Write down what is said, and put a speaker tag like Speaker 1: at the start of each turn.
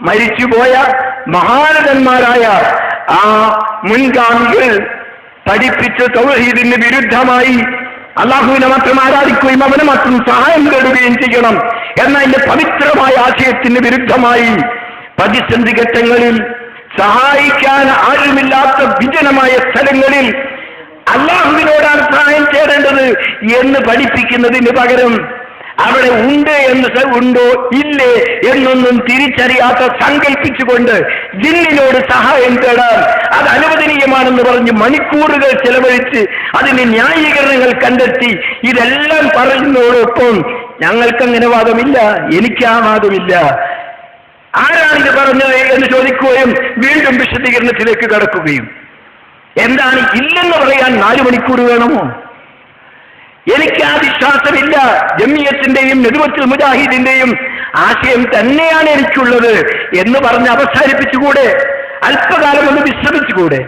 Speaker 1: മരിച്ചുപോയ മഹാരഥന്മാരായ ആ മുൻഗാമികൾ പഠിപ്പിച്ച തൗഹീദിന് വിരുദ്ധമായി അള്ളാഹുവിനെ മാത്രം ആരാധിക്കുകയും അവനെ മാത്രം സഹായം തേടുകയും ചെയ്യണം എന്നതിന്റെ പവിത്രമായ ആശയത്തിന് വിരുദ്ധമായി പ്രതിസന്ധി ഘട്ടങ്ങളിൽ സഹായിക്കാൻ ആരുമില്ലാത്ത വിജനമായ സ്ഥലങ്ങളിൽ അള്ളാഹുവിനോടാണ് സഹായം തേടേണ്ടത് എന്ന് പഠിപ്പിക്കുന്നതിന് പകരം അവിടെ ഉണ്ട് എന്ന് ഉണ്ടോ ഇല്ലേ എന്നൊന്നും തിരിച്ചറിയാത്ത സങ്കല്പിച്ചുകൊണ്ട് ജിന്നിനോട് സഹായം തേടാൻ അത് അനുവദനീയമാണെന്ന് പറഞ്ഞ് മണിക്കൂറുകൾ ചെലവഴിച്ച് അതിന് ന്യായീകരണങ്ങൾ കണ്ടെത്തി ഇതെല്ലാം പറയുന്നതോടൊപ്പം ഞങ്ങൾക്കങ്ങനെ വാദമില്ല, എനിക്ക് ആ വാദമില്ല, ആരാണിത് പറഞ്ഞത് എന്ന് ചോദിക്കുകയും വീണ്ടും വിശദീകരണത്തിലേക്ക് കടക്കുകയും എന്താണ് ഇല്ലെന്ന് പറയാൻ 4 മണിക്കൂർ വേണമോ? എനിക്ക് ആ വിശ്വാസമില്ല. ജമിയത്തിന്റെയും നദുവത്തുൽ മുജാഹിദിന്റെയും ആശയം തന്നെയാണ് എനിക്കുള്ളത് എന്ന് പറഞ്ഞ് അവസാനിപ്പിച്ചുകൂടെ? അല്പകാലം ഒന്ന് വിശ്രമിച്ചുകൂടെ?